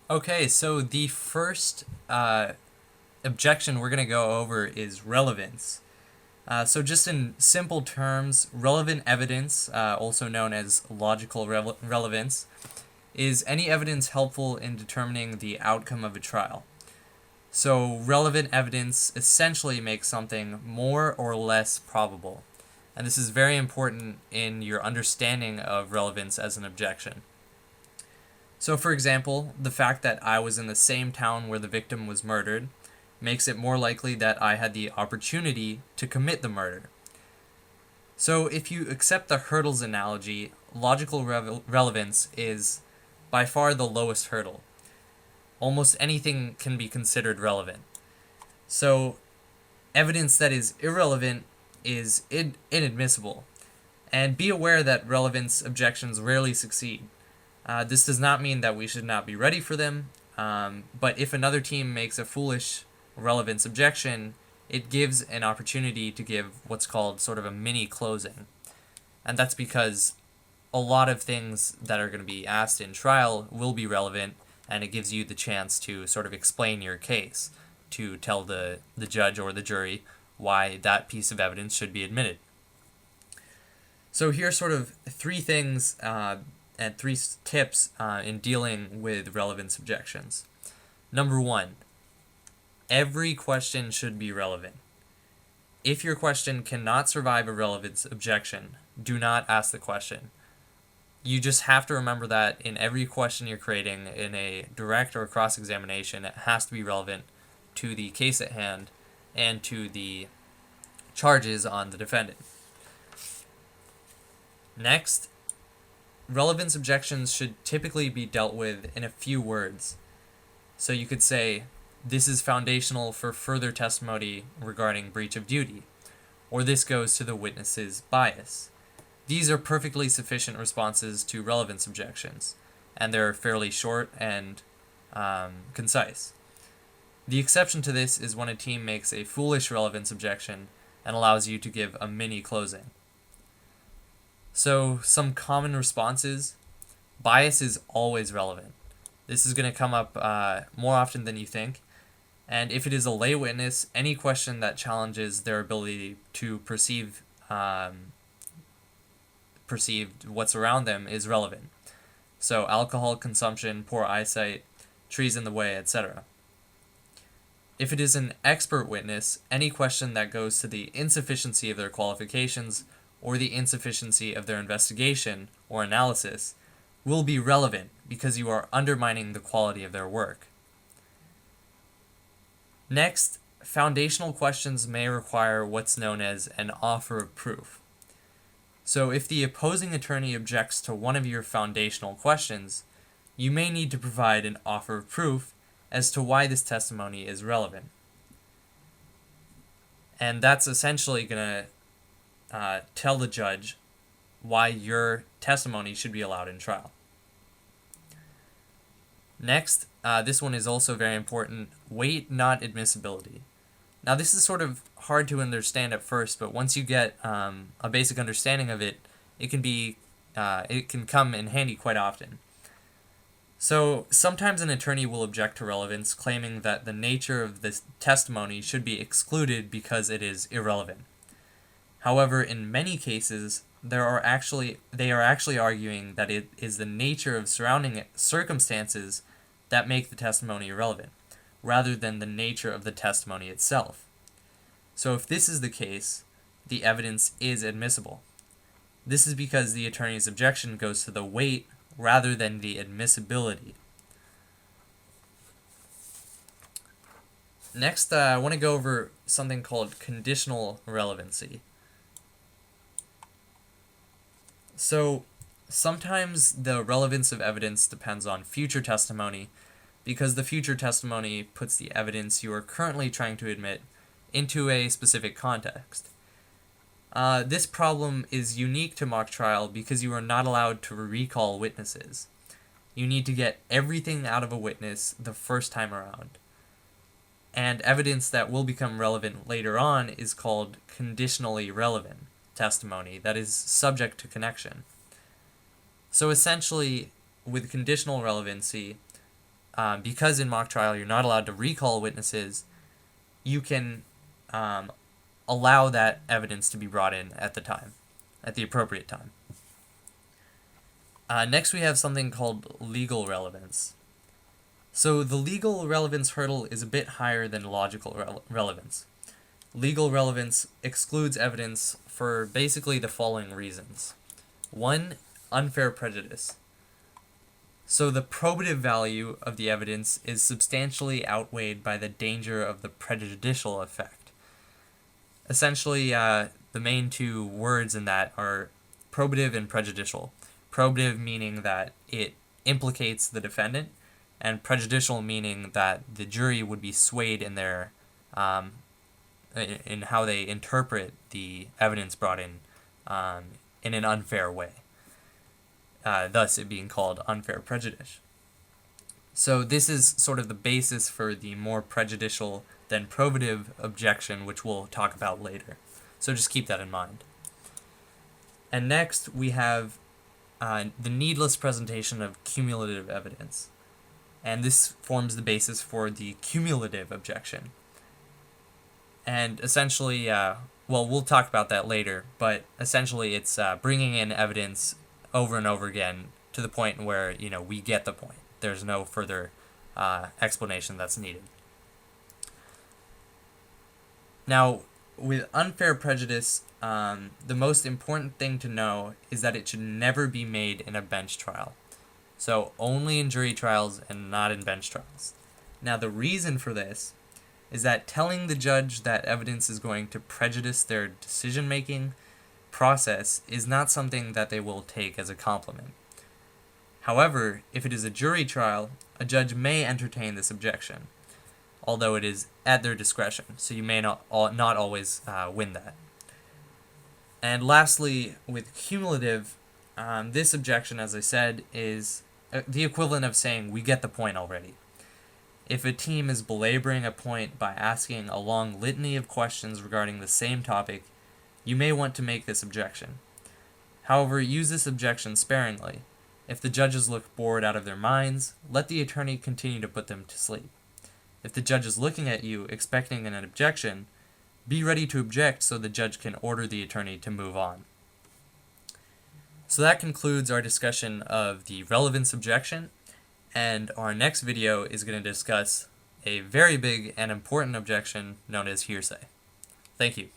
Okay, so the first objection we're going to go over is relevance. So, just in simple terms, relevant evidence, also known as logical relevance, is any evidence helpful in determining the outcome of a trial. So, relevant evidence essentially makes something more or less probable. And this is very important in your understanding of relevance as an objection. So, for example, the fact that I was in the same town where the victim was murdered makes it more likely that I had the opportunity to commit the murder. So, if you accept the hurdles analogy, logical relevance is by far the lowest hurdle. Almost anything can be considered relevant. So, evidence that is irrelevant is inadmissible. And be aware that relevance objections rarely succeed. This does not mean that we should not be ready for them, but if another team makes a foolish relevance objection, it gives an opportunity to give what's called sort of a mini closing. And that's because a lot of things that are going to be asked in trial will be relevant, and it gives you the chance to sort of explain your case, to tell the judge or the jury why that piece of evidence should be admitted. So here's sort of three things and three tips in dealing with relevance objections. Number one, every question should be relevant. If your question cannot survive a relevance objection, do not ask the question. You just have to remember that in every question you're creating in a direct or cross-examination, it has to be relevant to the case at hand and to the charges on the defendant. Next, relevance objections should typically be dealt with in a few words. So you could say, this is foundational for further testimony regarding breach of duty, or this goes to the witness's bias. These are perfectly sufficient responses to relevance objections, and they're fairly short and concise. The exception to this is when a team makes a foolish relevance objection and allows you to give a mini closing. So, some common responses: bias is always relevant. This is going to come up more often than you think. And if it is a lay witness, any question that challenges their ability to perceive what's around them is relevant. So, alcohol consumption, poor eyesight, trees in the way, etc. If it is an expert witness, any question that goes to the insufficiency of their qualifications or the insufficiency of their investigation or analysis will be relevant because you are undermining the quality of their work. Next, foundational questions may require what's known as an offer of proof. So if the opposing attorney objects to one of your foundational questions, you may need to provide an offer of proof as to why this testimony is relevant. And that's essentially going to tell the judge why your testimony should be allowed in trial. Next, this one is also very important: weight, not admissibility. Now, this is sort of hard to understand at first, but once you get a basic understanding of it, it can come in handy quite often. So, sometimes an attorney will object to relevance, claiming that the nature of this testimony should be excluded because it is irrelevant. However, in many cases, they are actually arguing that it is the nature of surrounding circumstances that make the testimony irrelevant, rather than the nature of the testimony itself. So if this is the case, the evidence is admissible. This is because the attorney's objection goes to the weight rather than the admissibility. Next, I want to go over something called conditional relevancy. So, sometimes the relevance of evidence depends on future testimony, because the future testimony puts the evidence you are currently trying to admit into a specific context. This problem is unique to mock trial because you are not allowed to recall witnesses. You need to get everything out of a witness the first time around. And evidence that will become relevant later on is called conditionally relevant testimony that is subject to connection. So essentially, with conditional relevancy, because in mock trial you're not allowed to recall witnesses, you can allow that evidence to be brought in at the appropriate time. Next we have something called legal relevance. So the legal relevance hurdle is a bit higher than logical relevance. Legal relevance excludes evidence for basically the following reasons. 1. Unfair prejudice. So the probative value of the evidence is substantially outweighed by the danger of the prejudicial effect. Essentially, the main two words in that are probative and prejudicial. Probative meaning that it implicates the defendant, and prejudicial meaning that the jury would be swayed in their in how they interpret the evidence brought in an unfair way. Thus, it being called unfair prejudice. So this is sort of the basis for the more prejudicial than probative objection, which we'll talk about later. So just keep that in mind. And next, we have the needless presentation of cumulative evidence. And this forms the basis for the cumulative objection. And essentially, we'll talk about that later, but essentially it's bringing in evidence over and over again to the point where, we get the point. There's no further explanation that's needed. Now, with unfair prejudice, the most important thing to know is that it should never be made in a bench trial. So only in jury trials and not in bench trials. Now the reason for this is that telling the judge that evidence is going to prejudice their decision-making process is not something that they will take as a compliment. However, if it is a jury trial, a judge may entertain this objection, although it is at their discretion, so you may not always win that. And lastly, with cumulative, this objection, as I said, is the equivalent of saying, we get the point already. If a team is belaboring a point by asking a long litany of questions regarding the same topic, you may want to make this objection. However, use this objection sparingly. If the judges look bored out of their minds, let the attorney continue to put them to sleep. If the judge is looking at you expecting an objection, be ready to object so the judge can order the attorney to move on. So that concludes our discussion of the relevance objection, and our next video is going to discuss a very big and important objection known as hearsay. Thank you.